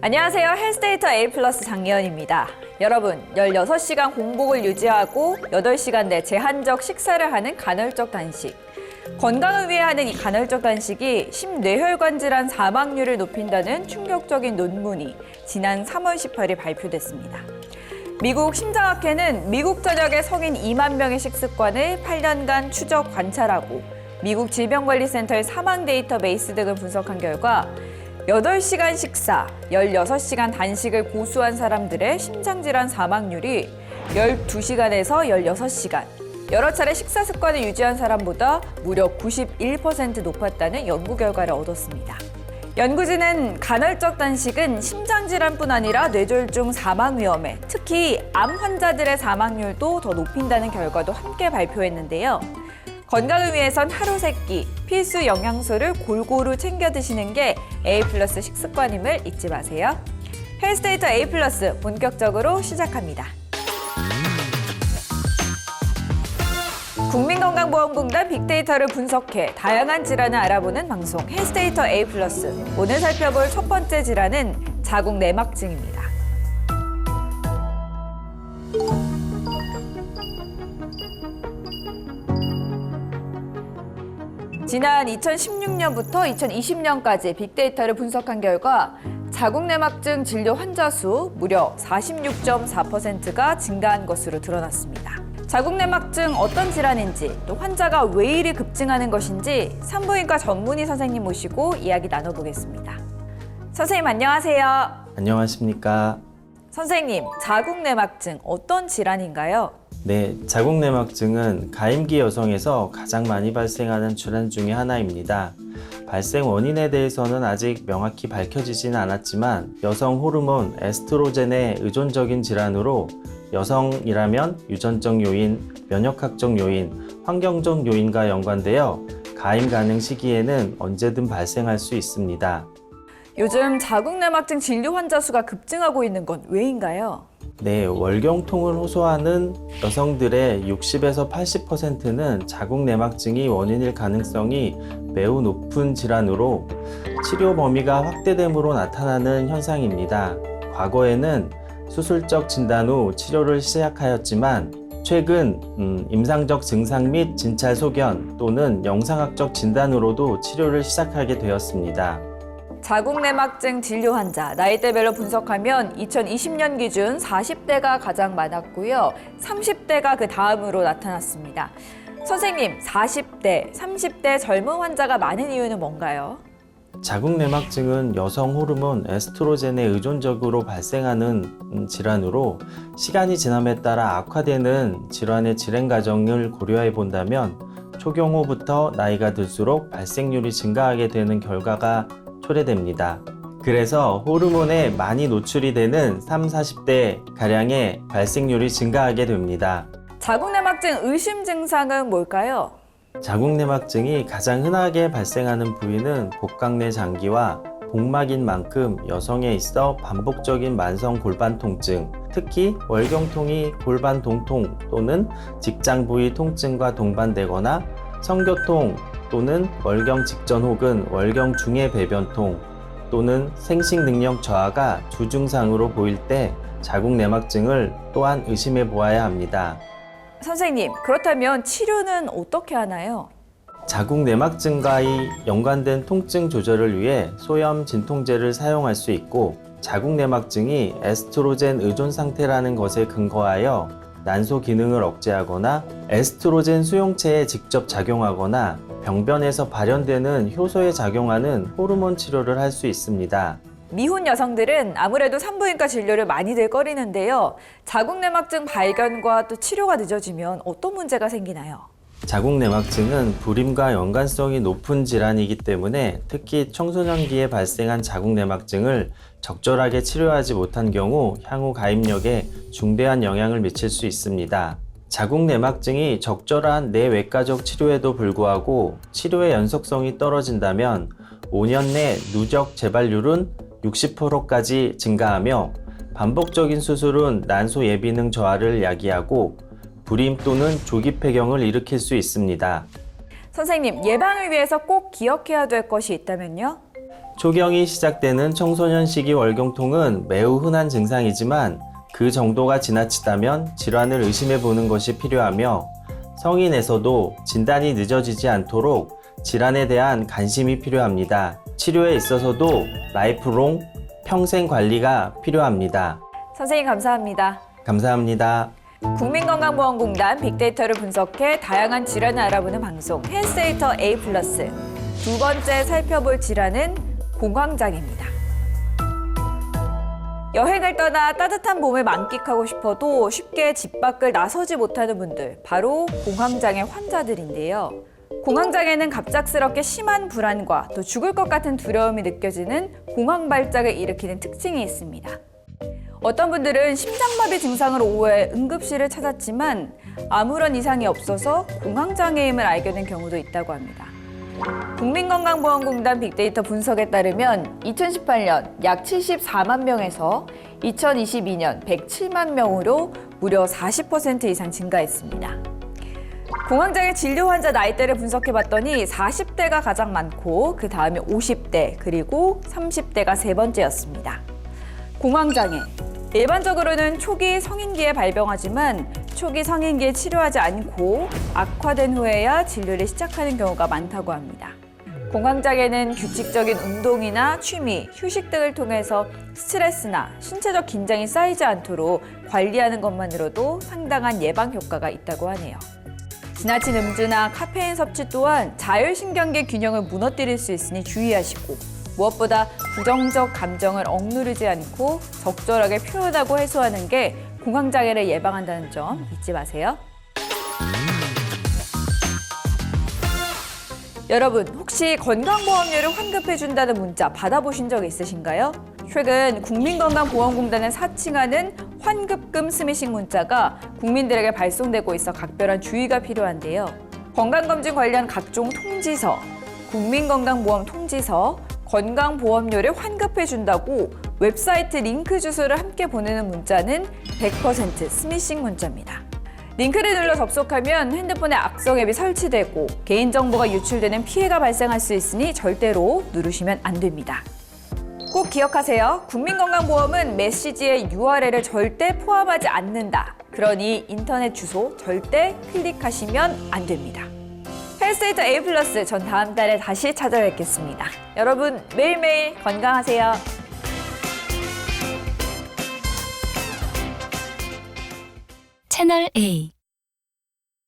안녕하세요. 헬스데이터 A+ 장예은입니다. 여러분, 16시간 공복을 유지하고 8시간 내 제한적 식사를 하는 간헐적 단식. 건강을 위해 하는 이 간헐적 단식이 심뇌혈관 질환 사망률을 높인다는 충격적인 논문이 지난 3월 18일 발표됐습니다. 미국 심장학회는 미국 전역의 성인 2만 명의 식습관을 8년간 추적 관찰하고 미국 질병관리센터의 사망 데이터베이스 등을 분석한 결과 8시간 식사, 16시간 단식을 고수한 사람들의 심장질환 사망률이 12시간에서 16시간, 여러 차례 식사 습관을 유지한 사람보다 무려 91% 높았다는 연구 결과를 얻었습니다. 연구진은 간헐적 단식은 심장질환뿐 아니라 뇌졸중 사망 위험에, 특히 암 환자들의 사망률도 더 높인다는 결과도 함께 발표했는데요. 건강을 위해선 하루 3끼, 필수 영양소를 골고루 챙겨 드시는 게 A+ 식습관임을 잊지 마세요. 헬스데이터 A+ 본격적으로 시작합니다. 국민건강보험공단 빅데이터를 분석해 다양한 질환을 알아보는 방송 헬스데이터 A+. 오늘 살펴볼 첫 번째 질환은 자궁 내막증입니다. 지난 2016년부터 2020년까지 빅데이터를 분석한 결과 자궁 내막증 진료 환자 수 무려 46.4%가 증가한 것으로 드러났습니다. 자궁 내막증 어떤 질환인지, 또 환자가 왜 이리 급증하는 것인지 산부인과 전문의 선생님 모시고 이야기 나눠보겠습니다. 선생님 안녕하세요. 안녕하십니까. 선생님, 자궁 내막증 어떤 질환인가요? 네, 자궁 내막증은 가임기 여성에서 가장 많이 발생하는 질환 중에 하나입니다. 발생 원인에 대해서는 아직 명확히 밝혀지지는 않았지만 여성 호르몬 에스트로겐의 의존적인 질환으로 여성이라면 유전적 요인, 면역학적 요인, 환경적 요인과 연관되어 가임 가능 시기에는 언제든 발생할 수 있습니다. 요즘 자궁 내막증 진료 환자 수가 급증하고 있는 건 왜인가요? 네, 월경통을 호소하는 여성들의 60에서 80%는 자궁 내막증이 원인일 가능성이 매우 높은 질환으로 치료 범위가 확대됨으로 나타나는 현상입니다. 과거에는 수술적 진단 후 치료를 시작하였지만 최근 임상적 증상 및 진찰 소견 또는 영상학적 진단으로도 치료를 시작하게 되었습니다. 자궁 내막증 진료 환자 나이대별로 분석하면 2020년 기준 40대가 가장 많았고요. 30대가 그 다음으로 나타났습니다. 선생님, 40대, 30대 젊은 환자가 많은 이유는 뭔가요? 자궁 내막증은 여성 호르몬 에스트로겐에 의존적으로 발생하는 질환으로 시간이 지남에 따라 악화되는 질환의 진행 과정을 고려해 본다면 초경호부터 나이가 들수록 발생률이 증가하게 되는 결과가 초래됩니다. 그래서 호르몬에 많이 노출이 되는 30, 40대 가량의 발생률이 증가하게 됩니다. 자궁 내막증 의심 증상은 뭘까요? 자궁 내막증이 가장 흔하게 발생하는 부위는 복강내 장기와 복막인 만큼 여성에 있어 반복적인 만성 골반 통증, 특히 월경통이 골반 동통 또는 직장 부위 통증과 동반되거나 성교통 또는 월경 직전 혹은 월경 중의 배변통 또는 생식 능력 저하가 주증상으로 보일 때 자궁 내막증을 또한 의심해 보아야 합니다. 선생님, 그렇다면 치료는 어떻게 하나요? 자궁 내막증과 연관된 통증 조절을 위해 소염 진통제를 사용할 수 있고 자궁 내막증이 에스트로겐 의존 상태라는 것에 근거하여 난소 기능을 억제하거나 에스트로겐 수용체에 직접 작용하거나 병변에서 발현되는 효소에 작용하는 호르몬 치료를 할 수 있습니다. 미혼 여성들은 아무래도 산부인과 진료를 많이들 꺼리는데요. 자궁 내막증 발견과 또 치료가 늦어지면 어떤 문제가 생기나요? 자궁 내막증은 불임과 연관성이 높은 질환이기 때문에 특히 청소년기에 발생한 자궁 내막증을 적절하게 치료하지 못한 경우 향후 가임력에 중대한 영향을 미칠 수 있습니다. 자궁 내막증이 적절한 내외과적 치료에도 불구하고 치료의 연속성이 떨어진다면 5년 내 누적 재발률은 60%까지 증가하며 반복적인 수술은 난소 예비능 저하를 야기하고 불임 또는 조기 폐경을 일으킬 수 있습니다. 선생님, 예방을 위해서 꼭 기억해야 될 것이 있다면요? 초경이 시작되는 청소년 시기 월경통은 매우 흔한 증상이지만 그 정도가 지나치다면 질환을 의심해 보는 것이 필요하며 성인에서도 진단이 늦어지지 않도록 질환에 대한 관심이 필요합니다. 치료에 있어서도 라이프롱 평생 관리가 필요합니다. 선생님 감사합니다. 감사합니다. 국민건강보험공단 빅데이터를 분석해 다양한 질환을 알아보는 방송 헬스데이터 A+. 두 번째 살펴볼 질환은 공황장애입니다. 여행을 떠나 따뜻한 봄을 만끽하고 싶어도 쉽게 집 밖을 나서지 못하는 분들, 바로 공황장애 환자들인데요. 공황장애는 갑작스럽게 심한 불안과 또 죽을 것 같은 두려움이 느껴지는 공황발작을 일으키는 특징이 있습니다. 어떤 분들은 심장마비 증상으로 오해 응급실을 찾았지만 아무런 이상이 없어서 공황장애임을 알게 된 경우도 있다고 합니다. 국민건강보험공단 빅데이터 분석에 따르면 2018년 약 74만 명에서 2022년 107만 명으로 무려 40% 이상 증가했습니다. 공황장애 진료 환자 나이대를 분석해봤더니 40대가 가장 많고 그 다음에 50대 그리고 30대가 세 번째였습니다. 공황장애, 일반적으로는 초기 성인기에 발병하지만 초기 성인기에 치료하지 않고 악화된 후에야 진료를 시작하는 경우가 많다고 합니다. 공황장애는 규칙적인 운동이나 취미, 휴식 등을 통해서 스트레스나 신체적 긴장이 쌓이지 않도록 관리하는 것만으로도 상당한 예방 효과가 있다고 하네요. 지나친 음주나 카페인 섭취 또한 자율신경계 균형을 무너뜨릴 수 있으니 주의하시고 무엇보다 부정적 감정을 억누르지 않고 적절하게 표현하고 해소하는 게 공황장애를 예방한다는 점 잊지 마세요. 여러분, 혹시 건강보험료를 환급해준다는 문자 받아보신 적 있으신가요? 최근 국민건강보험공단을 사칭하는 환급금 스미싱 문자가 국민들에게 발송되고 있어 각별한 주의가 필요한데요. 건강검진 관련 각종 통지서, 국민건강보험 통지서, 건강보험료를 환급해준다고 웹사이트 링크 주소를 함께 보내는 문자는 100% 스미싱 문자입니다. 링크를 눌러 접속하면 핸드폰에 악성 앱이 설치되고 개인정보가 유출되는 피해가 발생할 수 있으니 절대로 누르시면 안 됩니다. 꼭 기억하세요. 국민건강보험은 메시지에 URL을 절대 포함하지 않는다. 그러니 인터넷 주소 절대 클릭하시면 안 됩니다. 헬스데이터 A+, 전 다음 달에 다시 찾아뵙겠습니다. 여러분 매일매일 건강하세요. 채널 A